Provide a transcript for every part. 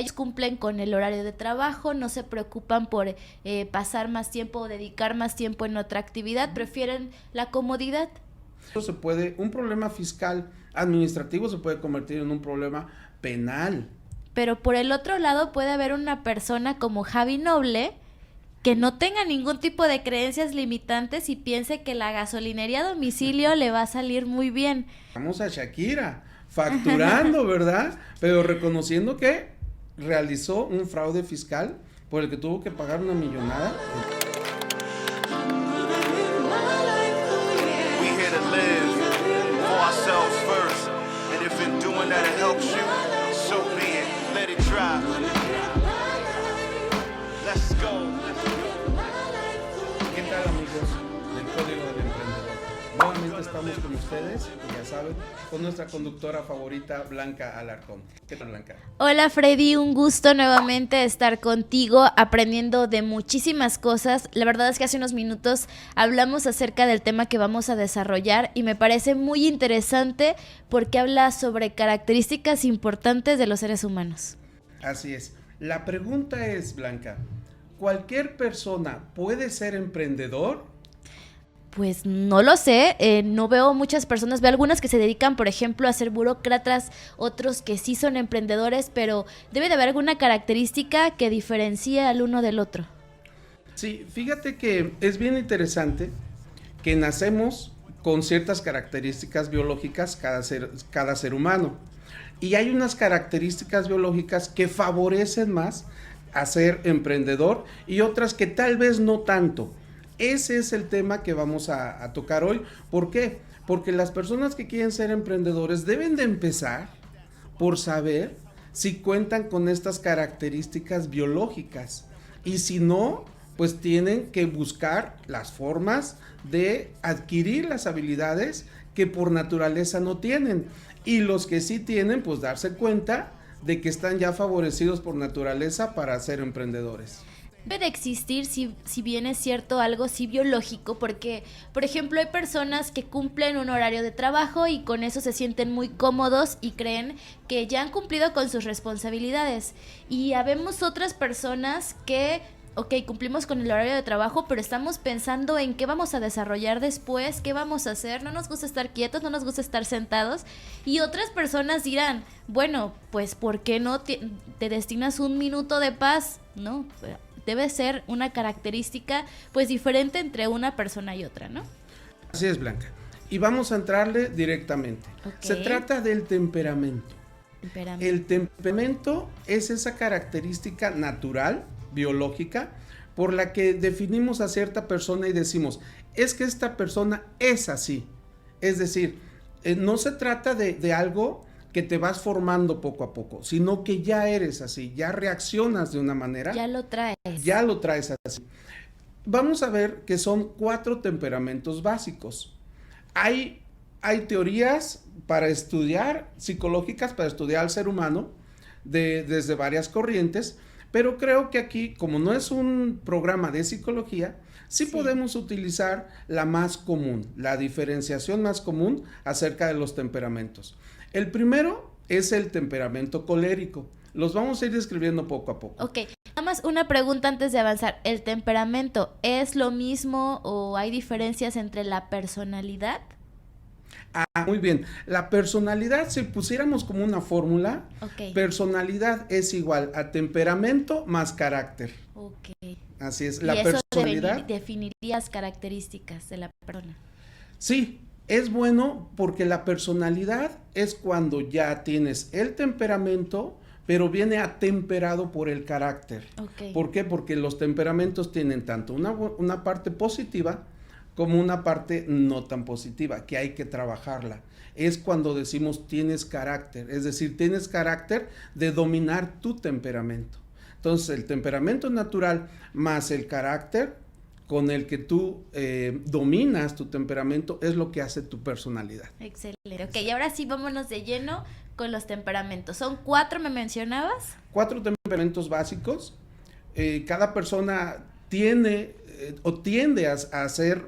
ellos cumplen con el horario de trabajo, no se preocupan por pasar más tiempo o dedicar más tiempo en otra actividad, prefieren la comodidad. Un problema fiscal administrativo se puede convertir en un problema penal. Pero por el otro lado puede haber una persona como Javi Noble que no tenga ningún tipo de creencias limitantes y piense que la gasolinería a domicilio le va a salir muy bien. Vamos a Shakira, facturando, ¿verdad? Pero reconociendo que realizó un fraude fiscal por el que tuvo que pagar una millonada. We here to live for ourselves first, and if in doing that it helps you, so be it. Let it drive. Let's go. ¿Qué tal, amigos del Código del Emprendedor? Nuevamente estamos con ustedes, y ya saben, con nuestra conductora favorita, Blanca Alarcón. ¿Qué tal, Blanca? Hola Freddy, un gusto nuevamente estar contigo aprendiendo de muchísimas cosas. La verdad es que hace unos minutos hablamos acerca del tema que vamos a desarrollar y me parece muy interesante porque habla sobre características importantes de los seres humanos. Así es. La pregunta es, Blanca, ¿cualquier persona puede ser emprendedor? Pues no lo sé, no veo muchas personas, veo algunas que se dedican, por ejemplo, a ser burócratas, otros que sí son emprendedores, pero debe de haber alguna característica que diferencie al uno del otro. Sí, fíjate que es bien interesante que nacemos con ciertas características biológicas cada ser humano. Y hay unas características biológicas que favorecen más a ser emprendedor y otras que tal vez no tanto. Ese es el tema que vamos a tocar hoy. ¿Por qué? Porque las personas que quieren ser emprendedores deben de empezar por saber si cuentan con estas características biológicas. Y si no, pues tienen que buscar las formas de adquirir las habilidades que por naturaleza no tienen. Y los que sí tienen, pues darse cuenta de que están ya favorecidos por naturaleza para ser emprendedores. Debe de existir, si bien es cierto, algo sí biológico, porque, por ejemplo, hay personas que cumplen un horario de trabajo y con eso se sienten muy cómodos y creen que ya han cumplido con sus responsabilidades. Y habemos otras personas que, ok, cumplimos con el horario de trabajo, pero estamos pensando en qué vamos a desarrollar después, qué vamos a hacer, no nos gusta estar quietos, no nos gusta estar sentados. Y otras personas dirán, bueno, pues ¿por qué no te destinas un minuto de paz? ¿No? Debe ser una característica pues diferente entre una persona y otra, ¿no? Así es, Blanca. Y vamos a entrarle directamente. Okay. Se trata del temperamento. El temperamento es esa característica natural, biológica, por la que definimos a cierta persona y decimos, es que esta persona es así. Es decir, no se trata de algo que te vas formando poco a poco, sino que ya eres así, ya reaccionas de una manera. Ya lo traes. Ya lo traes así. Vamos a ver que son 4 temperamentos básicos. Hay teorías para estudiar, psicológicas, para estudiar al ser humano, desde varias corrientes, pero creo que aquí, como no es un programa de psicología, sí podemos utilizar la más común, la diferenciación más común acerca de los temperamentos. El primero es el temperamento colérico. Los vamos a ir describiendo poco a poco. Ok, nada más una pregunta antes de avanzar. ¿El temperamento es lo mismo o hay diferencias entre la personalidad? Muy bien. La personalidad, si pusiéramos como una fórmula, personalidad es igual a temperamento más carácter. Ok. Así es, la personalidad. ¿Definirías características de la persona? Sí, es bueno porque la personalidad es cuando ya tienes el temperamento, pero viene atemperado por el carácter. ¿Por qué? Porque los temperamentos tienen tanto una parte positiva como una parte no tan positiva, que hay que trabajarla. Es cuando decimos tienes carácter, es decir, tienes carácter de dominar tu temperamento. Entonces, el temperamento natural más el carácter con el que tú dominas tu temperamento es lo que hace tu personalidad. Excelente. Ok, y ahora sí vámonos de lleno con los temperamentos. ¿Son 4, me mencionabas? 4 temperamentos básicos. Cada persona tiene o tiende a hacer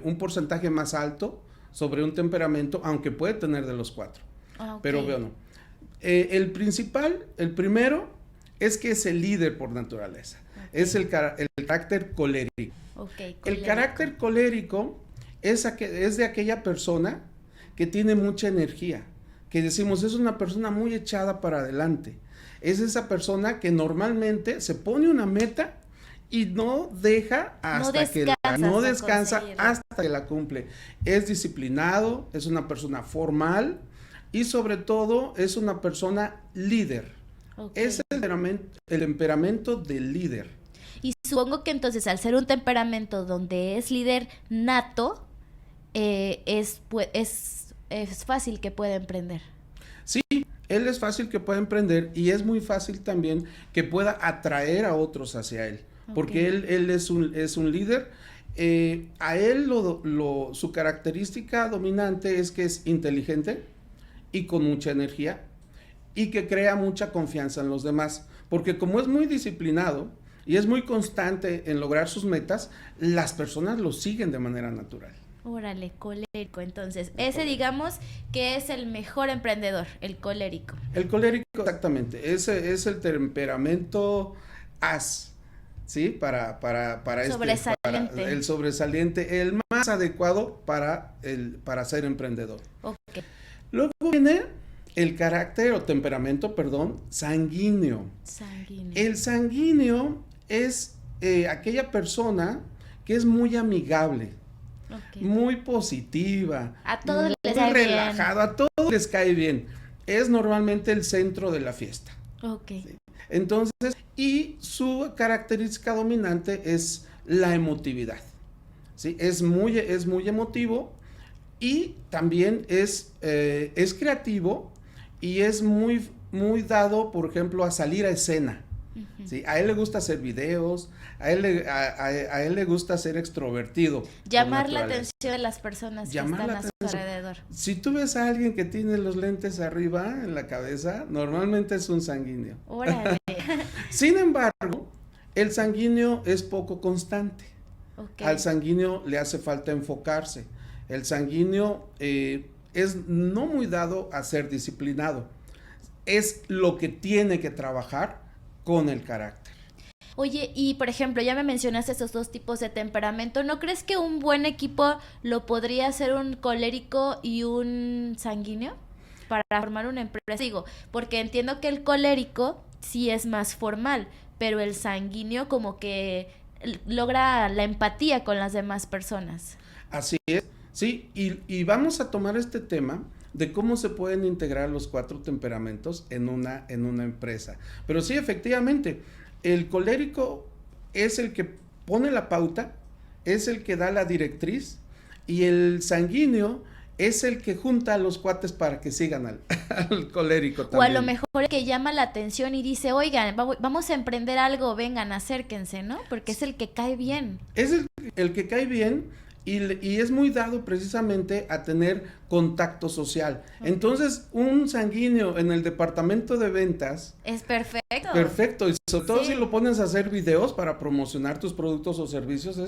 un porcentaje más alto sobre un temperamento, aunque puede tener de los 4. Pero bueno, el primero es que es el líder por naturaleza. Okay. Es el carácter colérico. Okay, el carácter colérico es de aquella persona que tiene mucha energía, que decimos es una persona muy echada para adelante. Es esa persona que normalmente se pone una meta y no deja hasta no descansa hasta que la cumple. Es disciplinado, es una persona formal y sobre todo es una persona líder. Okay. Es el temperamento del líder. Y supongo que entonces al ser un temperamento donde es líder nato, es fácil que pueda emprender. Sí, él es fácil que pueda emprender y es muy fácil también que pueda atraer a otros hacia él, porque él es un líder. A él su característica dominante es que es inteligente y con mucha energía y que crea mucha confianza en los demás, porque como es muy disciplinado y es muy constante en lograr sus metas, las personas lo siguen de manera natural. Órale, colérico. Entonces, ese digamos que es el mejor emprendedor, el colérico. El colérico, exactamente. Ese es el temperamento as, ¿sí? Para sobresaliente. El sobresaliente, el más adecuado para ser emprendedor. Okay. Luego viene el carácter o temperamento, sanguíneo. El sanguíneo es aquella persona que es muy amigable. Okay. Muy positiva, a todos les cae relajado, bien. A todos les cae bien. Es normalmente el centro de la fiesta. Okay. ¿Sí? Entonces, y su característica dominante es la emotividad. ¿Sí? Es muy emotivo y también es creativo y es muy dado, por ejemplo, a salir a escena. ¿Sí? A él le gusta hacer videos, a él le gusta ser extrovertido. Llamar la atención de las personas que están a su alrededor. Si tú ves a alguien que tiene los lentes arriba en la cabeza, normalmente es un sanguíneo. Órale. Sin embargo, el sanguíneo es poco constante. Okay. Al sanguíneo le hace falta enfocarse. El sanguíneo es no muy dado a ser disciplinado. Es lo que tiene que trabajar con el carácter. Oye, y por ejemplo, ya me mencionaste esos dos tipos de temperamento. ¿No crees que un buen equipo lo podría hacer un colérico y un sanguíneo para formar una empresa? Digo, porque entiendo que el colérico sí es más formal, pero el sanguíneo como que logra la empatía con las demás personas. Así es, sí, y vamos a tomar este tema de cómo se pueden integrar los 4 temperamentos en una empresa. Pero sí, efectivamente, el colérico es el que pone la pauta, es el que da la directriz, y el sanguíneo es el que junta a los cuates para que sigan al colérico también. O a lo mejor el que llama la atención y dice, oigan, vamos a emprender algo, vengan, acérquense, ¿no? Porque es el que cae bien. Es el que cae bien y es muy dado precisamente a tener contacto social. Okay. Entonces, un sanguíneo en el departamento de ventas... es perfecto. Perfecto, y sobre todo si lo pones a hacer videos para promocionar tus productos o servicios,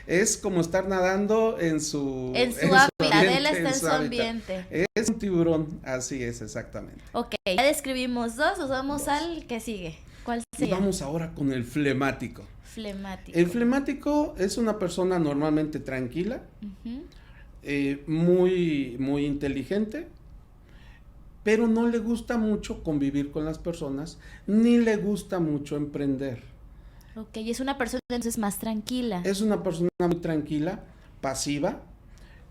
es como estar nadando en su hábitat, él está en su ambiente. Es un tiburón, así es, exactamente. Ok, ya describimos 2, nos vamos al que sigue. ¿Cuál sería? Y vamos ahora con el flemático. Flemático. El flemático es una persona normalmente tranquila, muy inteligente, pero no le gusta mucho convivir con las personas, ni le gusta mucho emprender. Ok, y es una persona entonces más tranquila. Es una persona muy tranquila, pasiva.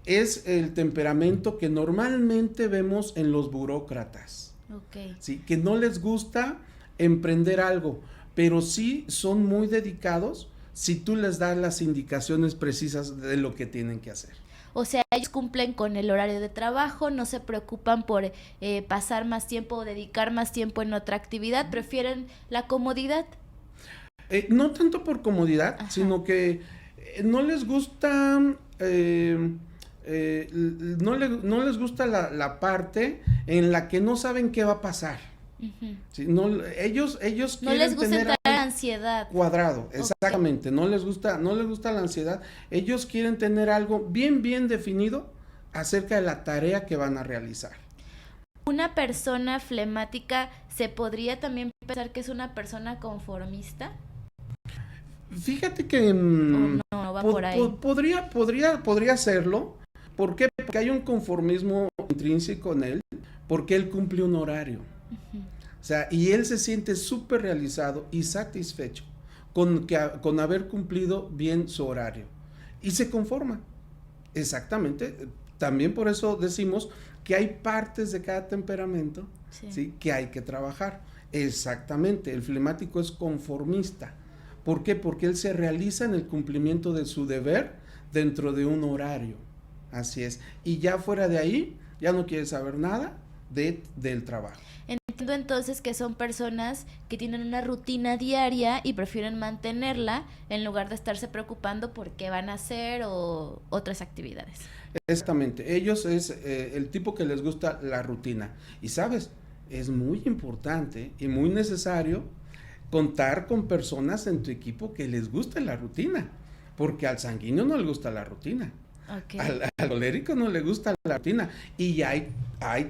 Es el temperamento que normalmente vemos en los burócratas. Ok. ¿Sí? Que no les gusta emprender algo, pero sí son muy dedicados si tú les das las indicaciones precisas de lo que tienen que hacer. O sea, ellos cumplen con el horario de trabajo, no se preocupan por pasar más tiempo o dedicar más tiempo en otra actividad, prefieren la comodidad. No tanto por comodidad, ajá, sino que no les gusta, no les gusta la parte en la que no saben qué va a pasar. Uh-huh. ¿Sí? Ellos no les gusta tener la ansiedad cuadrado, exactamente. Okay. No les gusta la ansiedad. Ellos quieren tener algo bien definido acerca de la tarea que van a realizar. ¿Una persona flemática se podría también pensar que es una persona conformista? Fíjate que No va por ahí. podría serlo. ¿Por qué? Porque hay un conformismo intrínseco en él, porque él cumple un horario. Ujú. O sea, y él se siente súper realizado y satisfecho con haber cumplido bien su horario. Y se conforma. Exactamente. También por eso decimos que hay partes de cada temperamento, ¿sí?, que hay que trabajar. Exactamente. El flemático es conformista. ¿Por qué? Porque él se realiza en el cumplimiento de su deber dentro de un horario. Así es. Y ya fuera de ahí, ya no quiere saber nada del trabajo. Entiendo entonces que son personas que tienen una rutina diaria y prefieren mantenerla en lugar de estarse preocupando por qué van a hacer o otras actividades. Exactamente. Ellos es el tipo que les gusta la rutina. Y sabes, es muy importante y muy necesario contar con personas en tu equipo que les guste la rutina, porque al sanguíneo no le gusta la rutina. Okay. Al colérico no le gusta la rutina, y hay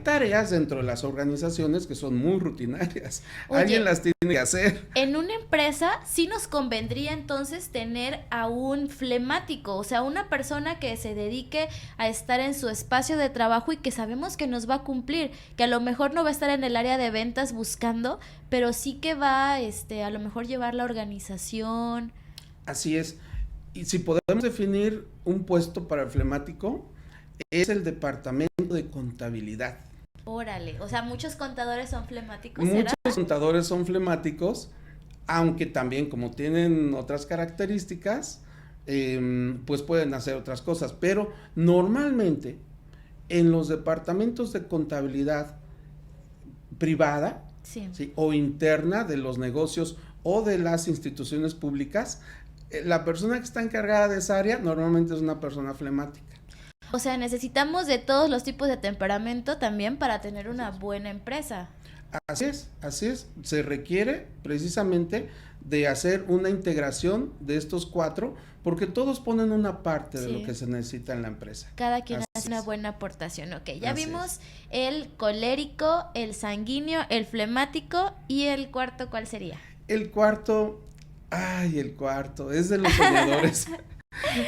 tareas dentro de las organizaciones que son muy rutinarias. Oye, alguien las tiene que hacer. En una empresa sí nos convendría entonces tener a un flemático, o sea, una persona que se dedique a estar en su espacio de trabajo y que sabemos que nos va a cumplir, que a lo mejor no va a estar en el área de ventas buscando, pero sí que va a lo mejor llevar la organización. Así es. Y si podemos definir un puesto para el flemático, es el departamento de contabilidad. Órale, o sea, muchos contadores son flemáticos, ¿será? Muchos contadores son flemáticos, aunque también como tienen otras características, pues pueden hacer otras cosas, pero normalmente en los departamentos de contabilidad privada, Sí. ¿sí?, o interna de los negocios o de las instituciones públicas, la persona que está encargada de esa área normalmente es una persona flemática. O sea, necesitamos de todos los tipos de temperamento también para tener una buena empresa. Así es. Se requiere precisamente de hacer una integración de estos cuatro, porque todos ponen una parte de lo que se necesita en la empresa. Cada quien Así hace una buena aportación. Ok, ya Así vimos el colérico, el sanguíneo, el flemático, y el cuarto, ¿cuál sería? El cuarto es de los soñadores.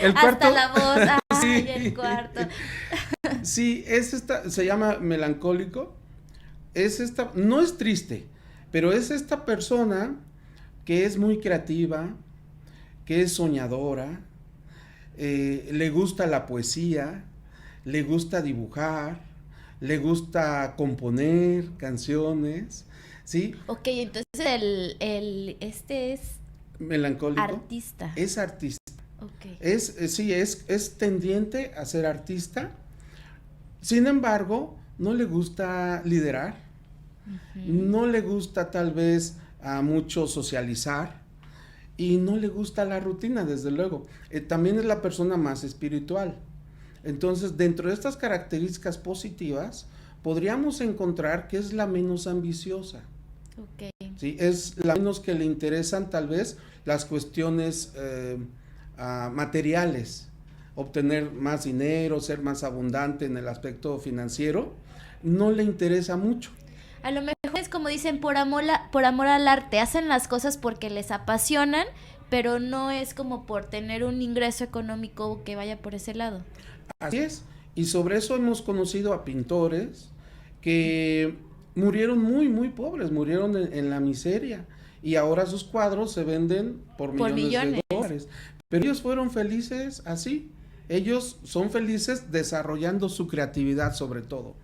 El cuarto, hasta la voz, sí, el cuarto. Sí, se llama melancólico. No es triste, pero es esta persona que es muy creativa, que es soñadora, le gusta la poesía, le gusta dibujar, le gusta componer canciones, ¿sí? Ok, entonces este es Melancólico. artista. Es artista. Okay. Es tendiente a ser artista. Sin embargo, no le gusta liderar, no le gusta tal vez a mucho socializar y no le gusta la rutina, desde luego. También es la persona más espiritual. Entonces, dentro de estas características positivas, podríamos encontrar que es la menos ambiciosa. Okay. ¿Sí? Es la menos que le interesan tal vez las cuestiones materiales, obtener más dinero, ser más abundante en el aspecto financiero, no le interesa mucho. A lo mejor es como dicen, por amor al arte, hacen las cosas porque les apasionan, pero no es como por tener un ingreso económico que vaya por ese lado. Así es, y sobre eso hemos conocido a pintores que murieron muy, muy pobres, murieron en la miseria, y ahora sus cuadros se venden por millones de dólares. Pero ellos fueron felices así. Ellos son felices desarrollando su creatividad sobre todo.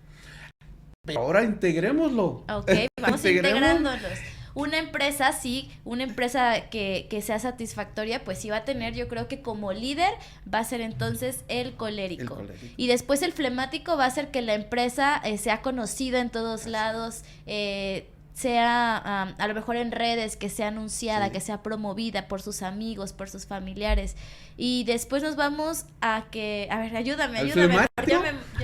Pero ahora integrémoslo. Ok, vamos integrándolos. Una empresa, sí, una empresa que sea satisfactoria, pues sí va a tener, yo creo que como líder va a ser entonces el colérico. Y después el flemático va a hacer que la empresa sea conocida en todos lados, sea a lo mejor en redes, que sea anunciada, que sea promovida por sus amigos, por sus familiares. Y después nos vamos a ayúdame.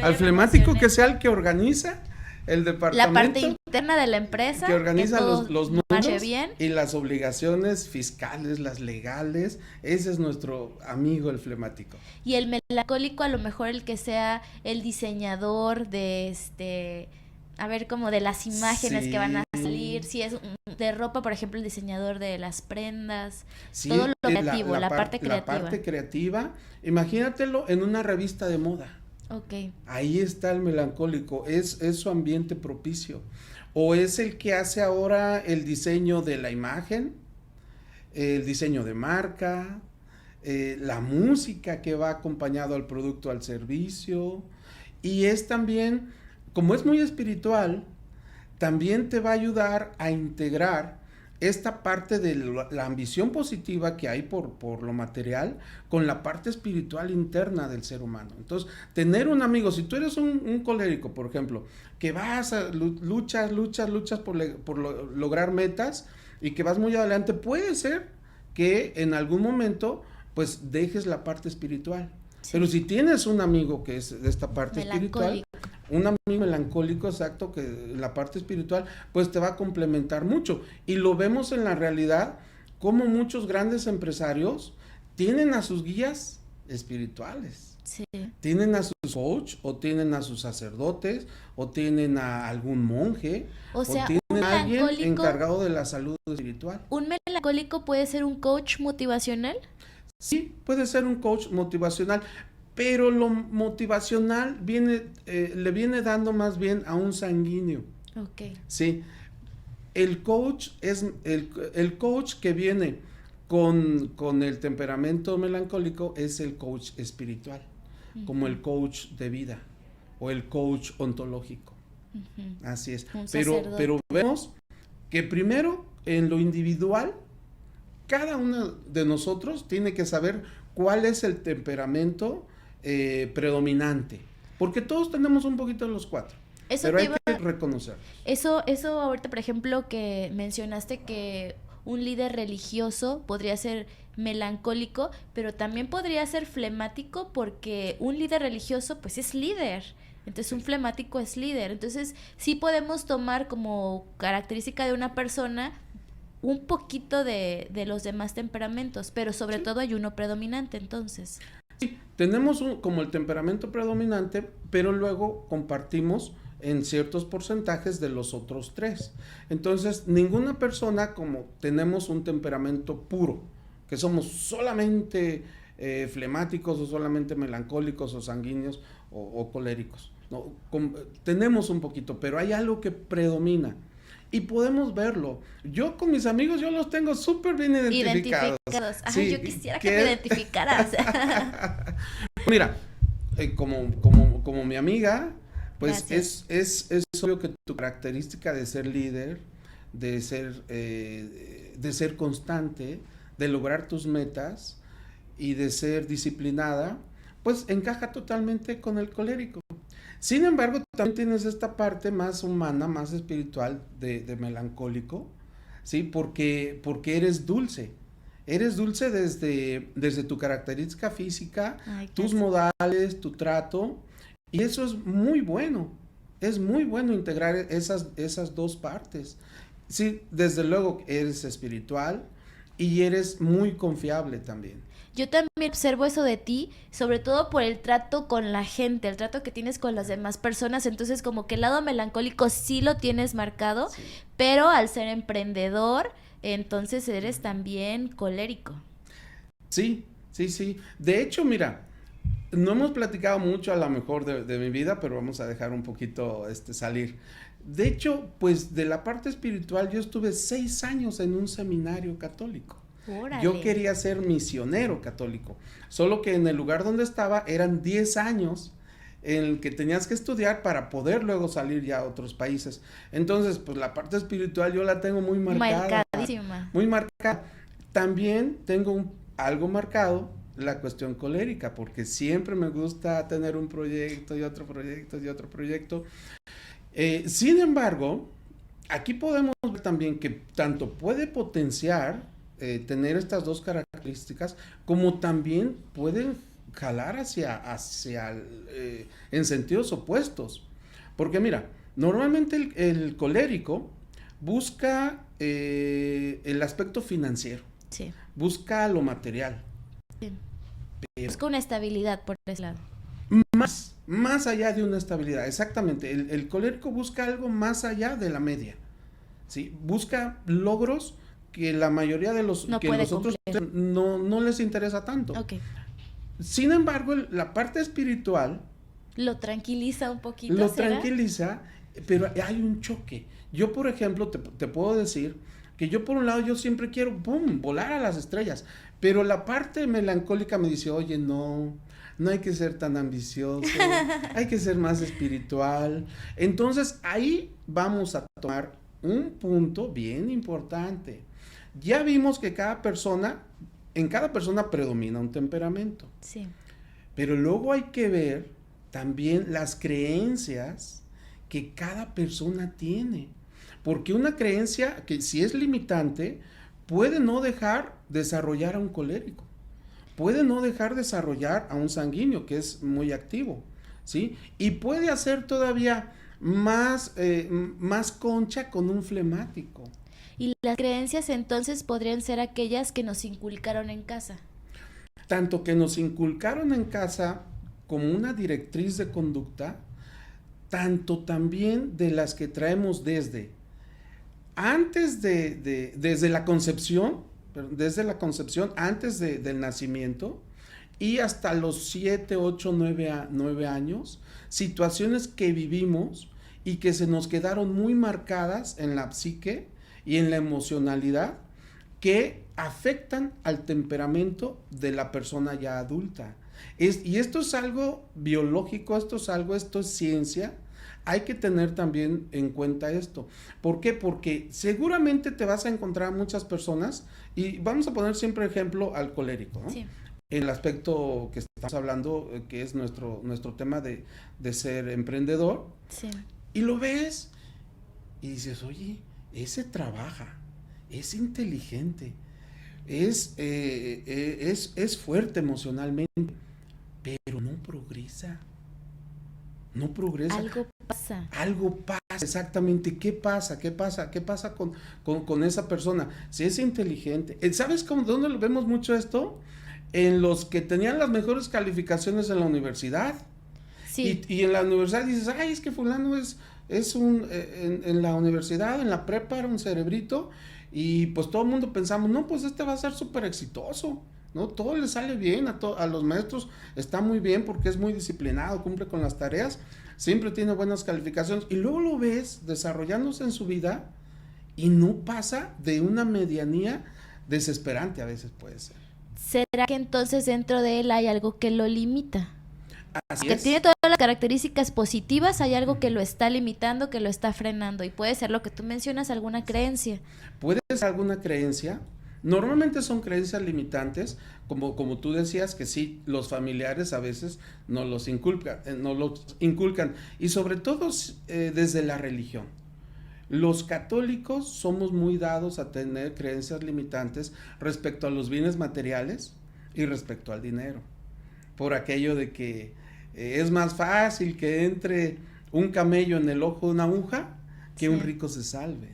Al flemático que sea el que organiza el departamento. La parte interna de la empresa. Que organiza los números bien. Y las obligaciones fiscales, las legales. Ese es nuestro amigo el flemático. Y el melancólico a lo mejor el que sea el diseñador de a ver como de las imágenes que van a Sí. salir, si es de ropa, por ejemplo, el diseñador de las prendas, Sí, todo lo la creativo, la parte la creativa. parte creativa, imagínatelo en una revista de moda. Ok, Ahí está el melancólico, es su ambiente propicio. O es el que hace ahora el diseño de la imagen, el diseño de marca, la música que va acompañado al producto, al servicio. Y es también, como es muy espiritual, también te va a ayudar a integrar esta parte de la ambición positiva que hay por lo material con la parte espiritual interna del ser humano. Entonces, tener un amigo, si tú eres un colérico, por ejemplo, que vas a luchas por lograr metas y que vas muy adelante, puede ser que en algún momento pues dejes la parte espiritual. sí. Pero si tienes un amigo que es de esta parte espiritual, Melancólico. un amigo melancólico, exacto, que la parte espiritual, pues te va a complementar mucho. Y lo vemos en la realidad, como muchos grandes empresarios tienen a sus guías espirituales. Sí. Tienen a sus coach, o tienen a sus sacerdotes, o tienen a algún monje, O sea, tienen un a alguien melancólico, encargado de la salud espiritual. un melancólico puede ser un coach motivacional. Sí, puede ser un coach motivacional, pero lo motivacional le viene dando más bien a un sanguíneo. Ok. Sí, el coach es el coach que viene con el temperamento melancólico es el coach espiritual, como el coach de vida o el coach ontológico. Ujú. Así es. Un Pero sacerdote. vemos que primero en lo individual cada uno de nosotros tiene que saber cuál es el temperamento predominante, porque todos tenemos un poquito de los cuatro, Eso pero te hay iba- que reconocer. Eso ahorita, por ejemplo, que mencionaste que un líder religioso podría ser melancólico, pero también podría ser flemático porque un líder religioso pues es líder. Entonces un flemático es líder. Entonces sí podemos tomar como característica de una persona un poquito de los demás temperamentos, pero sobre todo hay uno predominante entonces. Sí, tenemos como el temperamento predominante, pero luego compartimos en ciertos porcentajes de los otros tres. Entonces, ninguna persona, como tenemos un temperamento puro, que somos solamente flemáticos o solamente melancólicos o sanguíneos o coléricos, ¿no? Tenemos un poquito, pero hay algo que predomina. Y podemos verlo. Yo con mis amigos, yo los tengo súper bien identificados. Ay, Sí, yo quisiera que me identificaras. Mira, como mi amiga, pues Gracias. es obvio que tu característica de ser líder, de ser constante, de lograr tus metas y de ser disciplinada, pues encaja totalmente con el colérico. Sin embargo, también tienes esta parte más humana, más espiritual de melancólico, ¿sí? Porque eres dulce. Eres dulce desde tu característica física, Ay, tus gracias. modales, tu trato, y eso es muy bueno. Es muy bueno integrar esas dos partes. Sí, desde luego eres espiritual y eres muy confiable también. Yo también observo eso de ti, sobre todo por el trato con la gente, el trato que tienes con las demás personas. Entonces, como que el lado melancólico sí lo tienes marcado, Sí. pero al ser emprendedor, entonces eres también colérico. Sí, sí, sí. De hecho, mira, no hemos platicado mucho a lo mejor de mi vida, pero vamos a dejar un poquito salir. De hecho, pues de la parte espiritual, yo estuve 6 años en un seminario católico. Órale. Yo quería ser misionero católico, solo que en el lugar donde estaba eran 10 años en el que tenías que estudiar para poder luego salir ya a otros países. Entonces, pues la parte espiritual yo la tengo muy marcada. Marcadísima. Muy marcada. También tengo algo marcado la cuestión colérica, porque siempre me gusta tener un proyecto y otro proyecto y otro proyecto. Sin embargo, aquí podemos ver también que tanto puede potenciar tener estas dos características, como también pueden jalar en sentidos opuestos. Porque mira, normalmente el colérico busca el aspecto financiero, Sí. busca lo material. Sí. Pero, Busca una estabilidad por ese lado. Más allá de una estabilidad, exactamente. El colérico busca algo más allá de la media, ¿sí? Busca logros que la mayoría de los No que puede los otros cumplir. no les interesa tanto. Ok. Sin embargo, la parte espiritual Lo tranquiliza un poquito, lo ¿será? tranquiliza, pero hay un choque. Yo, por ejemplo, te puedo decir que yo, por un lado, yo siempre quiero, ¡pum!, volar a las estrellas, pero la parte melancólica me dice, oye, no hay que ser tan ambicioso, hay que ser más espiritual. Entonces, ahí vamos a tomar un punto bien importante. Ya vimos que en cada persona predomina un temperamento. Sí. Pero luego hay que ver también las creencias que cada persona tiene. Porque una creencia que si es limitante puede no dejar desarrollar a un colérico. Puede no dejar desarrollar a un sanguíneo que es muy activo, ¿sí? Y puede hacer todavía más concha con un flemático. Y las creencias entonces podrían ser aquellas que nos inculcaron en casa. Tanto que nos inculcaron en casa como una directriz de conducta, tanto también de las que traemos desde la concepción, antes del nacimiento y hasta los 7, 8, 9 años, situaciones que vivimos y que se nos quedaron muy marcadas en la psique y en la emocionalidad, que afectan al temperamento de la persona ya adulta. Y esto es algo biológico, esto es ciencia. Hay que tener también en cuenta esto. ¿Por qué? Porque seguramente te vas a encontrar muchas personas, y vamos a poner siempre ejemplo al colérico, ¿no? Sí. El aspecto que estamos hablando, que es nuestro tema de ser emprendedor, Sí. y lo ves y dices, oye, ese trabaja, es inteligente, es fuerte emocionalmente, pero no progresa. No progresa. Algo pasa. Exactamente. ¿Qué pasa? ¿Qué pasa con esa persona? Si es inteligente. ¿Sabes dónde lo vemos mucho esto? En los que tenían las mejores calificaciones en la universidad. Sí. Y en la universidad dices, ay, es que fulano es en la universidad, en la prepa era un cerebrito, y pues todo el mundo pensamos, no, pues este va a ser súper exitoso, ¿no? Todo le sale bien, a los maestros está muy bien porque es muy disciplinado, cumple con las tareas, siempre tiene buenas calificaciones, y luego lo ves desarrollándose en su vida y no pasa de una medianía desesperante, a veces puede ser. ¿Será que entonces dentro de él hay algo que lo limita? Así Que es. tiene todas las características positivas, hay algo que lo está limitando, que lo está frenando, y puede ser lo que tú mencionas, alguna creencia. Puede ser alguna creencia. Normalmente son creencias limitantes, como tú decías, que sí, los familiares a veces nos los inculcan, y sobre todo desde la religión. Los católicos somos muy dados a tener creencias limitantes respecto a los bienes materiales y respecto al dinero, por aquello de que es más fácil que entre un camello en el ojo de una aguja que un rico se salve.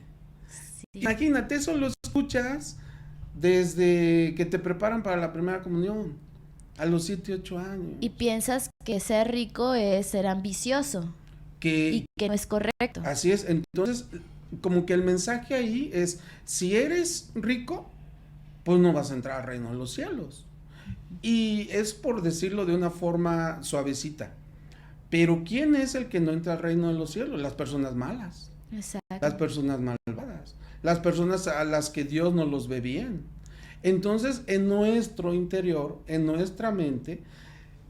Sí. Imagínate, eso lo escuchas desde que te preparan para la primera comunión, a los 7, 8 años. Y piensas que ser rico es ser ambicioso y que no es correcto. Así es. Entonces, como que el mensaje ahí es, si eres rico, pues no vas a entrar al reino de los cielos. Y es por decirlo de una forma suavecita. Pero ¿quién es el que no entra al reino de los cielos? Las personas malas. Exacto. Las personas malvadas. Las personas a las que Dios no los ve bien. Entonces, en nuestro interior, en nuestra mente,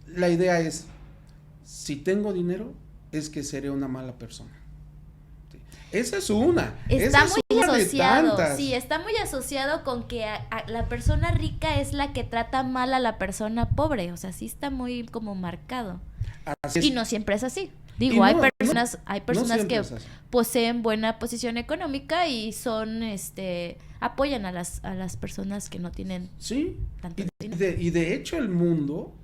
la idea es, si tengo dinero, es que seré una mala persona. ¿Sí? Esa es una. Está Esa muy es una asociado, de tantas. sí, está muy asociado con que la persona rica es la que trata mal a la persona pobre, o sea, sí está muy como marcado. Así es. Y no siempre es así. Y Digo, hay no personas siempre que es así. poseen buena posición económica y son, apoyan a las personas que no tienen Sí. tanto Y dinero. de hecho el mundo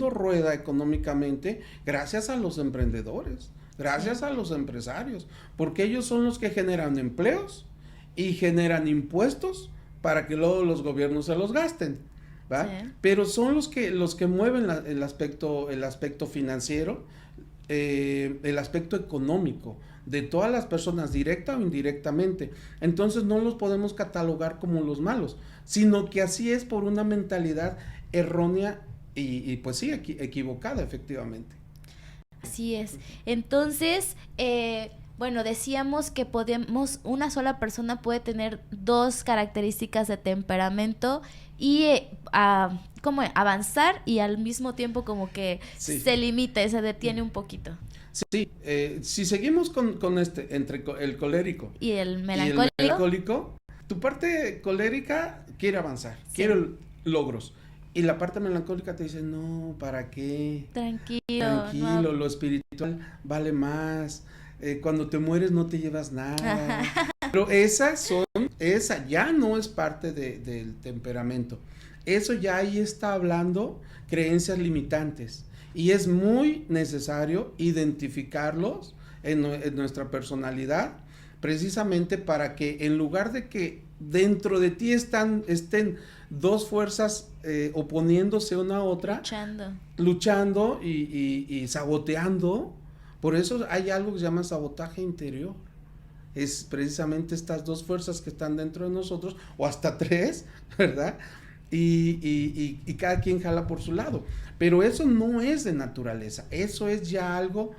rueda económicamente gracias a los emprendedores, gracias a los empresarios, porque ellos son los que generan empleos y generan impuestos para que luego los gobiernos se los gasten. ¿va? Sí. Pero son los que mueven el aspecto financiero, el aspecto económico de todas las personas, directa o indirectamente. Entonces no los podemos catalogar como los malos, sino que así es por una mentalidad errónea y pues sí, equivocada, efectivamente. Así es. Entonces, bueno, decíamos que una sola persona puede tener dos características de temperamento y como avanzar y al mismo tiempo como que Sí. se limita, se detiene un poquito. Sí, si seguimos con entre el colérico Y el y melancólico. el melancólico, tu parte colérica quiere avanzar, Sí. quiere logros. Y la parte melancólica te dice, no, ¿para qué? Tranquilo. Lo espiritual vale más. Cuando te mueres no te llevas nada. Pero esa ya no es parte del temperamento. Eso ya ahí está hablando creencias limitantes. Y es muy necesario identificarlos en nuestra personalidad, precisamente para que en lugar de que dentro de ti estén dos fuerzas oponiéndose una a otra, luchando y saboteando. Por eso hay algo que se llama sabotaje interior. Es precisamente estas dos fuerzas que están dentro de nosotros, o hasta tres, ¿verdad? Y cada quien jala por su lado. Pero eso no es de naturaleza, eso es ya algo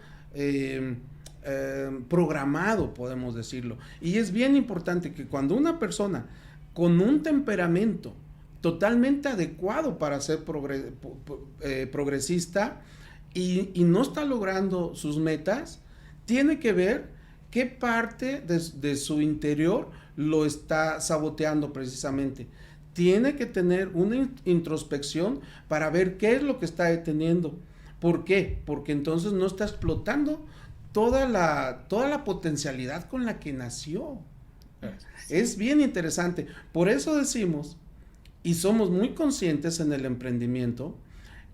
programado, podemos decirlo. Y es bien importante que cuando una persona con un temperamento totalmente adecuado para ser progresista y no está logrando sus metas, tiene que ver qué parte de su interior lo está saboteando precisamente. Tiene que tener una introspección para ver qué es lo que está deteniendo. ¿Por qué? Porque entonces no está explotando toda la potencialidad con la que nació. Es bien interesante. Por eso decimos, y somos muy conscientes en el emprendimiento,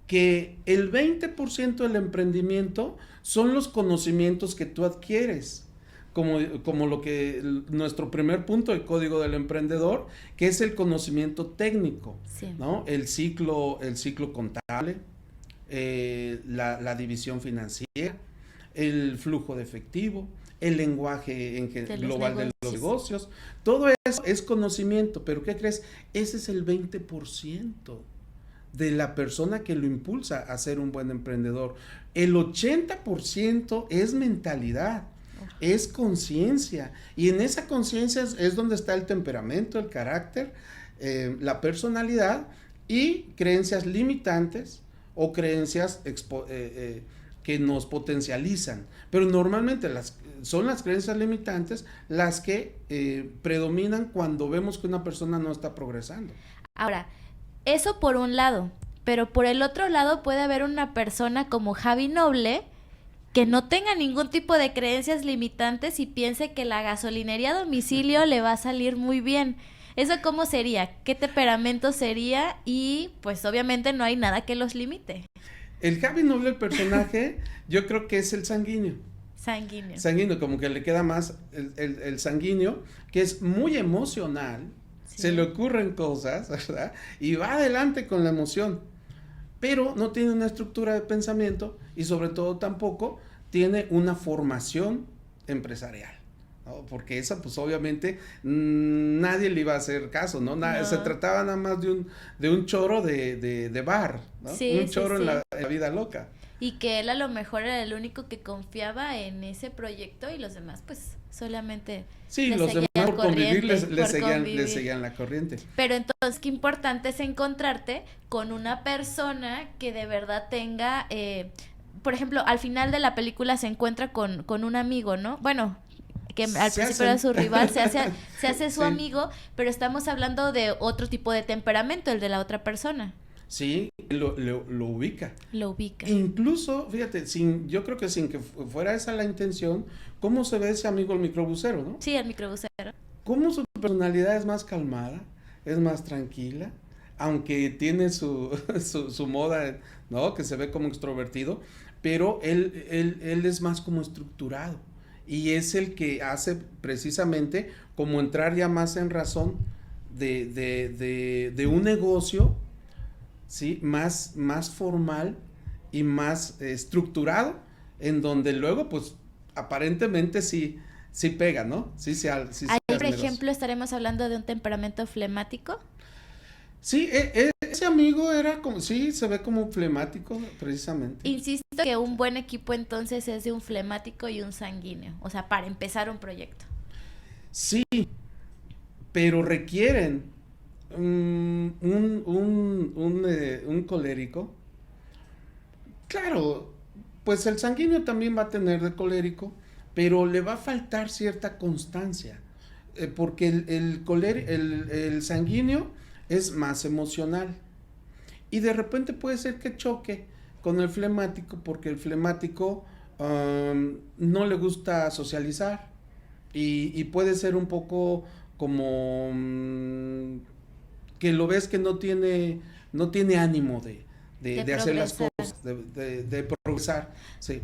que el 20% del emprendimiento son los conocimientos que tú adquieres. Como lo que nuestro primer punto del código del emprendedor, que es el conocimiento técnico, sí, ¿no? El ciclo contable, la división financiera, el flujo de efectivo, el lenguaje global de los negocios. Todo eso es conocimiento, pero ¿qué crees? Ese es el 20% de la persona que lo impulsa a ser un buen emprendedor. El 80% es mentalidad. Es conciencia, y en esa conciencia es donde está el temperamento, el carácter, la personalidad y creencias limitantes o creencias que nos potencializan. Pero normalmente son las creencias limitantes las que predominan cuando vemos que una persona no está progresando. Ahora, eso por un lado, pero por el otro lado puede haber una persona como Javi Noble que no tenga ningún tipo de creencias limitantes y piense que la gasolinería a domicilio le va a salir muy bien. ¿Eso cómo sería? ¿Qué temperamento sería? Y pues obviamente no hay nada que los limite. El Javi Noble, el personaje, yo creo que es el sanguíneo. Sanguíneo, como que le queda más el sanguíneo, que es muy emocional, sí, se le ocurren cosas, ¿verdad? Y va adelante con la emoción, pero no tiene una estructura de pensamiento y sobre todo tampoco tiene una formación empresarial, ¿no? Porque esa pues obviamente nadie le iba a hacer caso, ¿no? Se trataba nada más de un choro de bar, ¿no? Sí, un choro sí. En la vida loca. Y que él a lo mejor era el único que confiaba en ese proyecto y los demás pues solamente los demás por convivir le seguían la corriente. Pero entonces qué importante es encontrarte con una persona que de verdad tenga, por ejemplo, al final de la película se encuentra con un amigo, ¿no? Bueno, que al principio era su rival, se hace su amigo, pero estamos hablando de otro tipo de temperamento, el de la otra persona. Sí, lo ubica. Lo ubica. Incluso, fíjate, yo creo que sin que fuera esa la intención, ¿cómo se ve ese amigo el microbusero, no? Sí, el microbusero. Cómo su personalidad es más calmada, es más tranquila, aunque tiene su moda, ¿no? Que se ve como extrovertido, pero él es más como estructurado. Y es el que hace precisamente como entrar ya más en razón de un negocio ¿sí? Más formal y más estructurado, en donde luego, pues, aparentemente sí pega, ¿no? Sí Ahí, por negocio. ejemplo, estaremos hablando de un temperamento flemático. Sí, ese amigo era como, sí, se ve como flemático, precisamente. Insisto que un buen equipo entonces es de un flemático y un sanguíneo, o sea, para empezar un proyecto. Sí, pero requieren un colérico. Claro, pues el sanguíneo también va a tener de colérico, pero le va a faltar cierta constancia, porque el sanguíneo es más emocional y de repente puede ser que choque con el flemático porque el flemático no le gusta socializar y puede ser un poco como que lo ves que no tiene ánimo de hacer las progresar. cosas, de progresar, sí.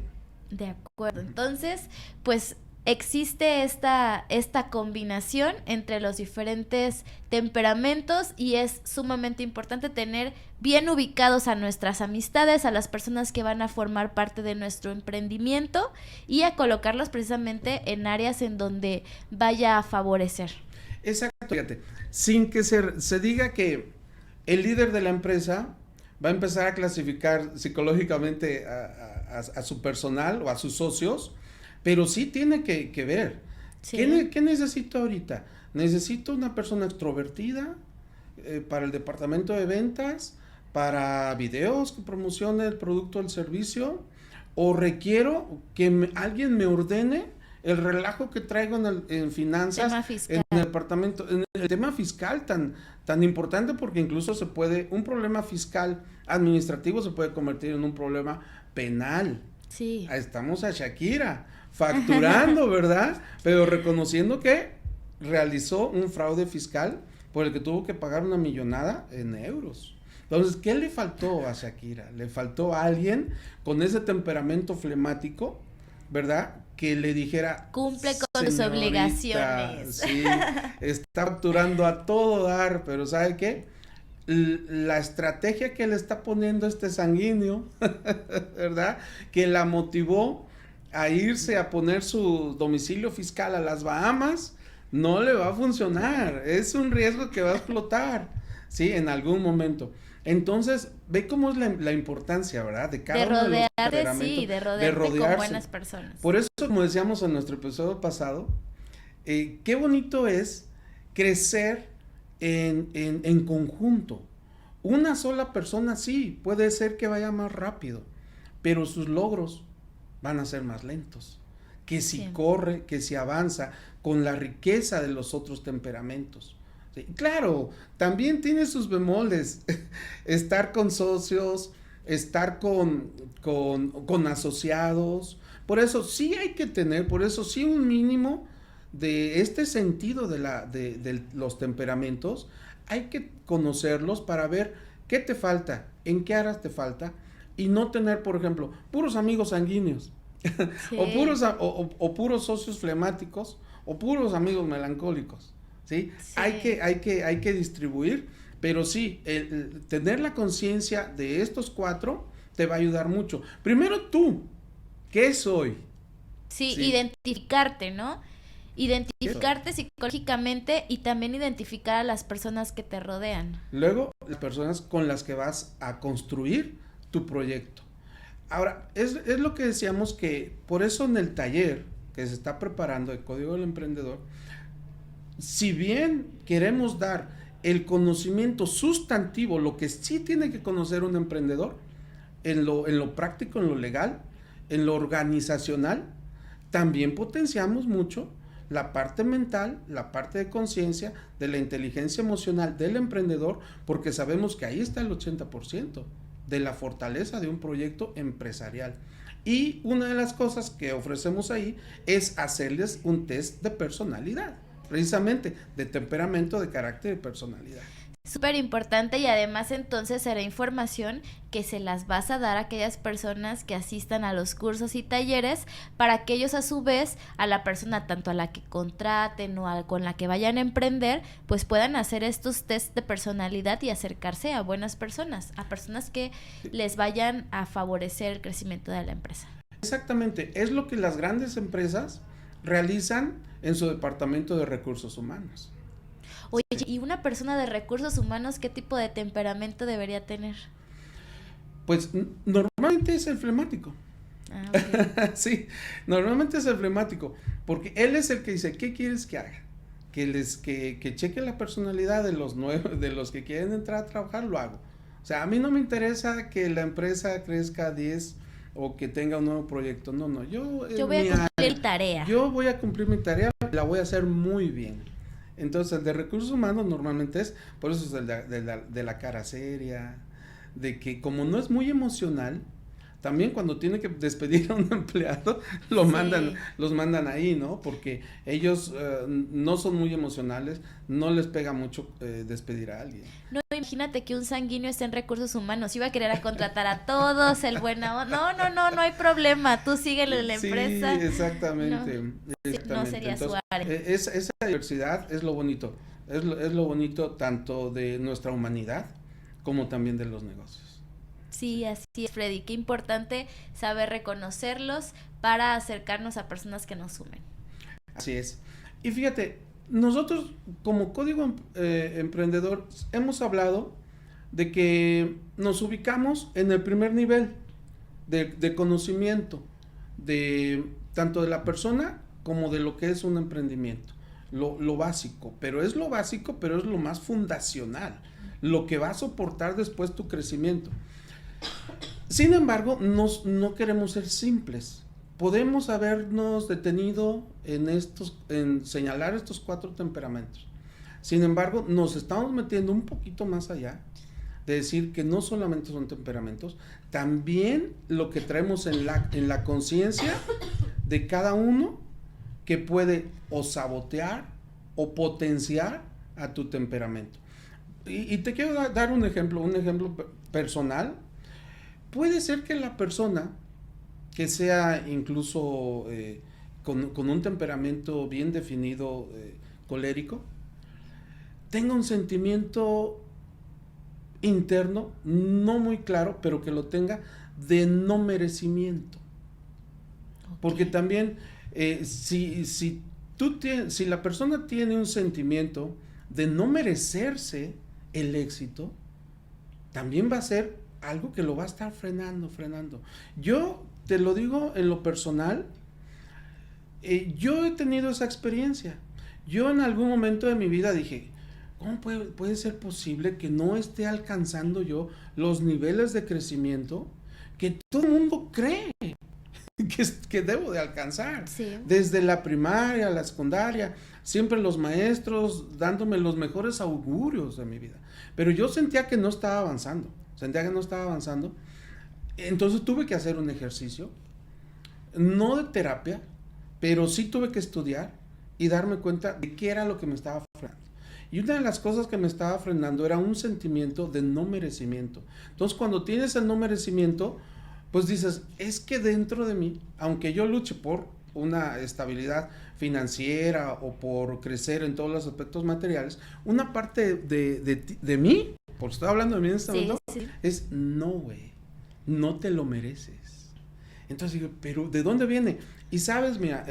De acuerdo. Entonces, pues existe esta combinación entre los diferentes temperamentos y es sumamente importante tener bien ubicados a nuestras amistades, a las personas que van a formar parte de nuestro emprendimiento y a colocarlos precisamente en áreas en donde vaya a favorecer. Exacto, fíjate, sin que se diga que el líder de la empresa va a empezar a clasificar psicológicamente a su personal o a sus socios, pero sí tiene que ver. Sí. ¿Qué necesito ahorita? Necesito una persona extrovertida para el departamento de ventas, para videos que promocione el producto o el servicio, o requiero que alguien me ordene el relajo que traigo en finanzas, en el departamento, en el tema fiscal tan importante, porque incluso un problema fiscal administrativo se puede convertir en un problema penal. Sí. Estamos a Shakira facturando, ¿verdad? Pero reconociendo que realizó un fraude fiscal por el que tuvo que pagar una millonada en euros. Entonces, ¿qué le faltó a Shakira? Le faltó a alguien con ese temperamento flemático, ¿verdad? Que le dijera, cumple con sus obligaciones. Sí, está facturando a todo dar, pero ¿sabe qué? La estrategia que le está poniendo este sanguíneo, ¿verdad? Que la motivó a irse a poner su domicilio fiscal a las Bahamas, no le va a funcionar. Es un riesgo que va a explotar, ¿sí? En algún momento. Entonces, ve cómo es la importancia, ¿verdad? De cada uno de los temperamentos. De rodearte con buenas personas. Por eso, como decíamos en nuestro episodio pasado, qué bonito es crecer en conjunto. Una sola persona sí, puede ser que vaya más rápido, pero sus logros van a ser más lentos. Que si corre, que si avanza con la riqueza de los otros temperamentos. Sí, claro, también tiene sus bemoles, estar con socios, estar con asociados, por eso sí hay que tener, por eso sí un mínimo de este sentido de los temperamentos, hay que conocerlos para ver qué te falta, en qué áreas te falta, y no tener, por ejemplo, puros amigos sanguíneos, sí. o puros socios flemáticos, o puros amigos melancólicos. ¿Sí? Sí. Hay que distribuir, pero sí, el tener la conciencia de estos 4 te va a ayudar mucho. Primero tú, ¿qué soy? Sí, identificarte, ¿no? Identificarte psicológicamente y también identificar a las personas que te rodean. Luego, las personas con las que vas a construir tu proyecto. Ahora, es lo que decíamos que, por eso en el taller que se está preparando, el Código del Emprendedor, si bien queremos dar el conocimiento sustantivo, lo que sí tiene que conocer un emprendedor, en lo práctico, en lo legal, en lo organizacional, también potenciamos mucho la parte mental, la parte de conciencia, de la inteligencia emocional del emprendedor, porque sabemos que ahí está el 80% de la fortaleza de un proyecto empresarial. Y una de las cosas que ofrecemos ahí es hacerles un test de personalidad, precisamente de temperamento, de carácter y personalidad. Súper importante, y además entonces será información que se las vas a dar a aquellas personas que asistan a los cursos y talleres, para que ellos a su vez, a la persona tanto a la que contraten o con la que vayan a emprender, pues puedan hacer estos test de personalidad y acercarse a buenas personas, a personas que les vayan a favorecer el crecimiento de la empresa. Exactamente, es lo que las grandes empresas realizan en su departamento de recursos humanos. Oye, ¿y una persona de recursos humanos qué tipo de temperamento debería tener? Pues normalmente es el flemático. Ah, okay. Sí, normalmente es el flemático, porque él es el que dice, ¿qué quieres que haga? Que cheque la personalidad de de los que quieren entrar a trabajar, lo hago. O sea, a mí no me interesa que la empresa crezca 10 o que tenga un nuevo proyecto. No, yo voy a cumplir mi tarea. Yo voy a cumplir mi tarea, la voy a hacer muy bien. Entonces, el de recursos humanos normalmente es, por eso es el de la cara seria, de que como no es muy emocional, también cuando tiene que despedir a un empleado, los mandan ahí, ¿no? Porque ellos no son muy emocionales, no les pega mucho despedir a alguien. No, imagínate que un sanguíneo esté en recursos humanos, iba a querer a contratar a todos, el buena onda. No hay problema, tú síguele en la empresa. Sí, exactamente. No sería su área. Esa diversidad es lo bonito, es lo bonito tanto de nuestra humanidad como también de los negocios. Sí, así es, Freddy. Qué importante saber reconocerlos para acercarnos a personas que nos sumen. Así es. Y fíjate, nosotros como Código Emprendedor hemos hablado de que nos ubicamos en el primer nivel de conocimiento, tanto de la persona como de lo que es un emprendimiento. Lo básico, pero es lo básico, pero es lo más fundacional, lo que va a soportar después tu crecimiento. Sin embargo, no queremos ser simples. Podemos habernos detenido en señalar estos 4 temperamentos. Sin embargo, nos estamos metiendo un poquito más allá de decir que no solamente son temperamentos, también lo que traemos en la conciencia de cada uno, que puede o sabotear o potenciar a tu temperamento. Y te quiero dar un ejemplo personal. Puede ser que la persona que sea incluso con un temperamento bien definido, colérico, tenga un sentimiento interno, no muy claro, pero que lo tenga, de no merecimiento. Okay. Porque también, si la persona tiene un sentimiento de no merecerse el éxito, también va a ser algo que lo va a estar frenando. Yo te lo digo en lo personal, yo he tenido esa experiencia. Yo en algún momento de mi vida dije, ¿cómo puede ser posible que no esté alcanzando yo los niveles de crecimiento que todo el mundo cree que debo de alcanzar? Sí. Desde la primaria, la secundaria, siempre los maestros dándome los mejores augurios de mi vida. Pero yo sentía que no estaba avanzando. Entonces tuve que hacer un ejercicio, no de terapia, pero sí tuve que estudiar y darme cuenta de qué era lo que me estaba frenando. Y una de las cosas que me estaba frenando era un sentimiento de no merecimiento. Entonces, cuando tienes el no merecimiento, pues dices, es que dentro de mí, aunque yo luche por una estabilidad financiera o por crecer en todos los aspectos materiales, una parte de mí, porque estoy hablando de mí en este momento, es no, güey, no te lo mereces. Entonces digo, pero ¿de dónde viene? Y sabes, mira,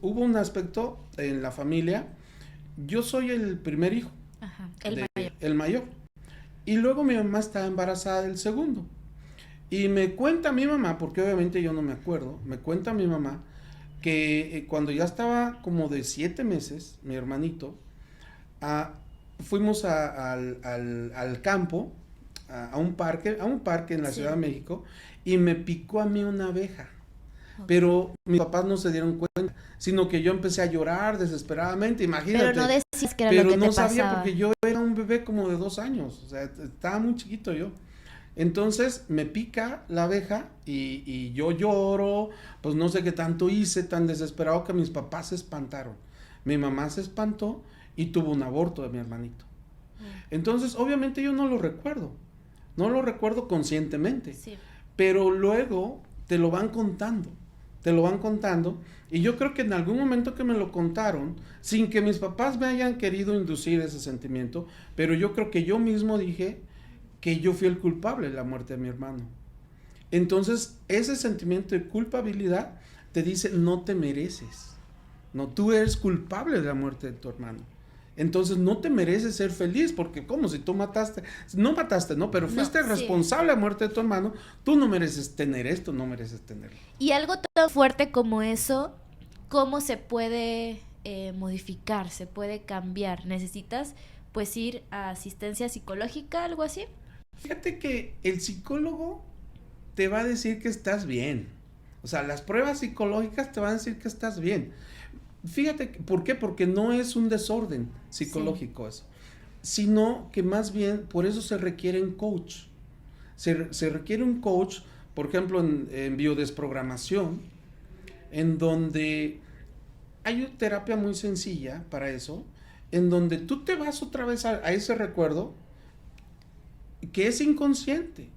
hubo un aspecto en la familia. Yo soy el primer hijo. Ajá, el mayor. Y luego mi mamá estaba embarazada del segundo. Y me cuenta mi mamá, porque obviamente yo no me acuerdo, me cuenta mi mamá que cuando ya estaba como de 7 meses, mi hermanito, fuimos al campo, a un parque en la Ciudad de México, y me picó a mí una abeja. Okay. Pero mis papás no se dieron cuenta, sino que yo empecé a llorar desesperadamente, imagínate. Pero no decías que era lo que te pasaba. Pero no sabía, porque yo era un bebé como de 2 años, o sea, estaba muy chiquito yo. Entonces me pica la abeja y yo lloro, pues no sé qué tanto hice, tan desesperado que mis papás se espantaron. Mi mamá se espantó y tuvo un aborto de mi hermanito. Entonces, obviamente yo no lo recuerdo conscientemente, Sí. pero luego te lo van contando, y yo creo que en algún momento que me lo contaron, sin que mis papás me hayan querido inducir ese sentimiento, pero yo creo que yo mismo dije que yo fui el culpable de la muerte de mi hermano. Entonces, ese sentimiento de culpabilidad te dice, no te mereces, no, tú eres culpable de la muerte de tu hermano. Entonces no te mereces ser feliz, porque como si tú no, pero fuiste responsable de la muerte de tu hermano, tú no mereces tener esto, no mereces tenerlo. Y algo tan fuerte como eso, ¿cómo se puede modificar, se puede cambiar? ¿Necesitas pues ir a asistencia psicológica, algo así? Fíjate que el psicólogo te va a decir que estás bien. O sea, las pruebas psicológicas te van a decir que estás bien. Fíjate, ¿por qué? Porque no es un desorden psicológico eso, sino que más bien por eso se requiere un coach. Se requiere un coach, por ejemplo, en biodesprogramación, en donde hay una terapia muy sencilla para eso, en donde tú te vas otra vez a ese recuerdo que es inconsciente.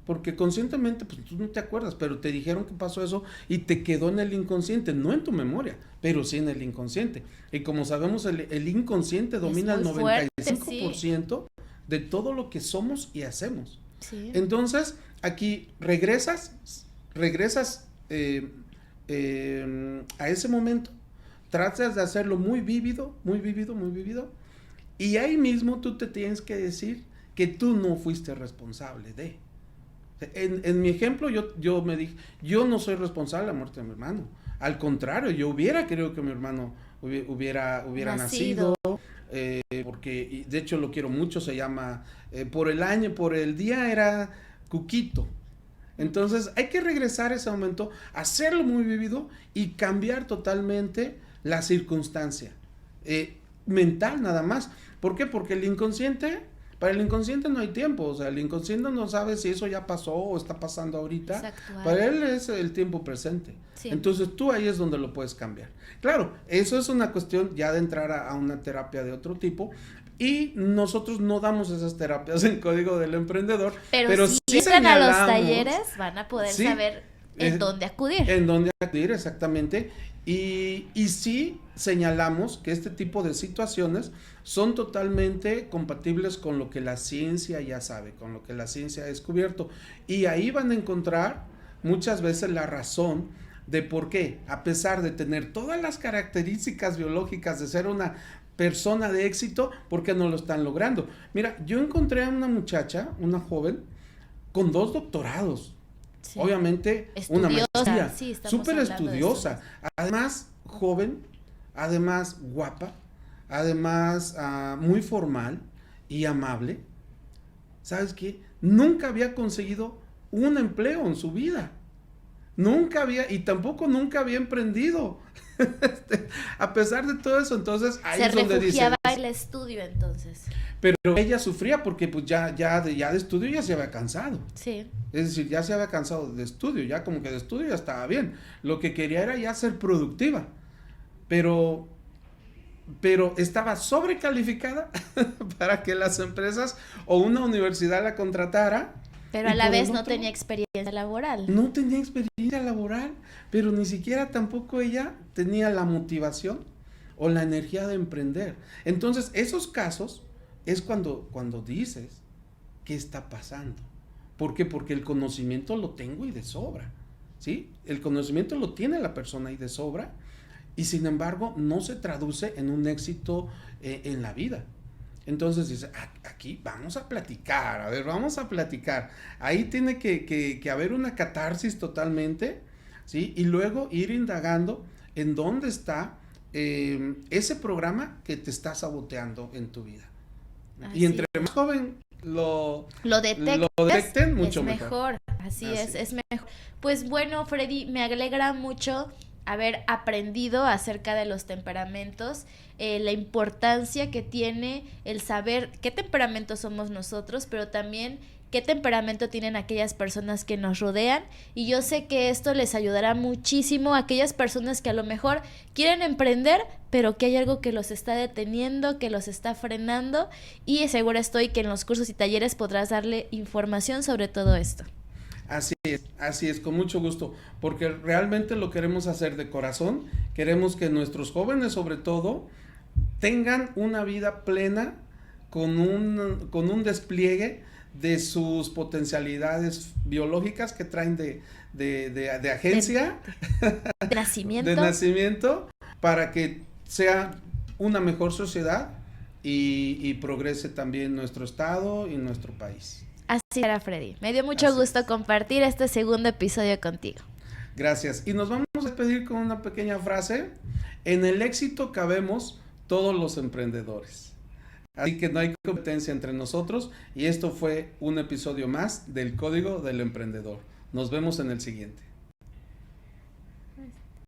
Porque conscientemente, pues tú no te acuerdas, pero te dijeron que pasó eso y te quedó en el inconsciente, no en tu memoria, pero sí en el inconsciente. Y como sabemos, el inconsciente domina el 95% de todo lo que somos y hacemos. Sí. Entonces, aquí regresas a ese momento, tratas de hacerlo muy vívido, y ahí mismo tú te tienes que decir que tú no fuiste responsable de. En mi ejemplo, yo me dije, yo no soy responsable de la muerte de mi hermano. Al contrario, yo hubiera querido que mi hermano hubiera nacido, porque de hecho lo quiero mucho, se llama, por el día era Cuquito. Entonces hay que regresar a ese momento, hacerlo muy vívido y cambiar totalmente la circunstancia mental nada más. ¿Por qué? Porque para el inconsciente no hay tiempo, o sea, el inconsciente no sabe si eso ya pasó o está pasando ahorita. Exacto. Para él es el tiempo presente. Sí. Entonces tú ahí es donde lo puedes cambiar. Claro, eso es una cuestión ya de entrar a una terapia de otro tipo, y nosotros no damos esas terapias en Código del Emprendedor. Pero si sí entran a los señalamos, talleres, van a poder saber en dónde acudir. En dónde acudir, exactamente. Y sí señalamos que este tipo de situaciones son totalmente compatibles con lo que la ciencia ya sabe, con lo que la ciencia ha descubierto. Y ahí van a encontrar muchas veces la razón de por qué, a pesar de tener todas las características biológicas de ser una persona de éxito, ¿por qué no lo están logrando? Mira, yo encontré a una muchacha, una joven, con 2 doctorados. Sí. Obviamente una maestría, súper estudiosa, además joven, además guapa, además muy formal y amable. ¿Sabes qué? Nunca había conseguido un empleo en su vida, y tampoco nunca había emprendido. A pesar de todo eso, entonces ahí es donde dice, se refugiaba en el estudio, entonces. Pero ella sufría porque pues ya de estudio ya se había cansado. Sí. Es decir, ya se había cansado de estudio, ya como que de estudio ya estaba bien. Lo que quería era ya ser productiva. Pero estaba sobrecalificada para que las empresas o una universidad la contratara. Pero a la vez no tenía experiencia laboral. No tenía experiencia laboral, pero ni siquiera tampoco ella tenía la motivación o la energía de emprender. Entonces, esos casos es cuando dices, ¿qué está pasando? ¿Por qué? Porque el conocimiento lo tengo y de sobra, ¿sí? El conocimiento lo tiene la persona y de sobra, y sin embargo no se traduce en un éxito en la vida. Entonces dice, aquí vamos a platicar, ahí tiene que haber una catarsis totalmente, ¿sí? Y luego ir indagando en dónde está ese programa que te está saboteando en tu vida. Así y entre más joven lo detecten, mucho mejor. Así es mejor. Pues bueno, Freddy, me alegra mucho haber aprendido acerca de los temperamentos, la importancia que tiene el saber qué temperamento somos nosotros, pero también qué temperamento tienen aquellas personas que nos rodean, y yo sé que esto les ayudará muchísimo a aquellas personas que a lo mejor quieren emprender, pero que hay algo que los está deteniendo, que los está frenando, y segura estoy que en los cursos y talleres podrás darle información sobre todo esto. Así es, con mucho gusto, porque realmente lo queremos hacer de corazón, queremos que nuestros jóvenes sobre todo tengan una vida plena con un despliegue de sus potencialidades biológicas que traen de agencia, de nacimiento, para que sea una mejor sociedad y progrese también nuestro estado y nuestro país. Así era, Freddy. Me dio mucho gusto compartir este segundo episodio contigo. Gracias. Y nos vamos a despedir con una pequeña frase. En el éxito cabemos todos los emprendedores. Así que no hay competencia entre nosotros, y esto fue un episodio más del Código del Emprendedor. Nos vemos en el siguiente.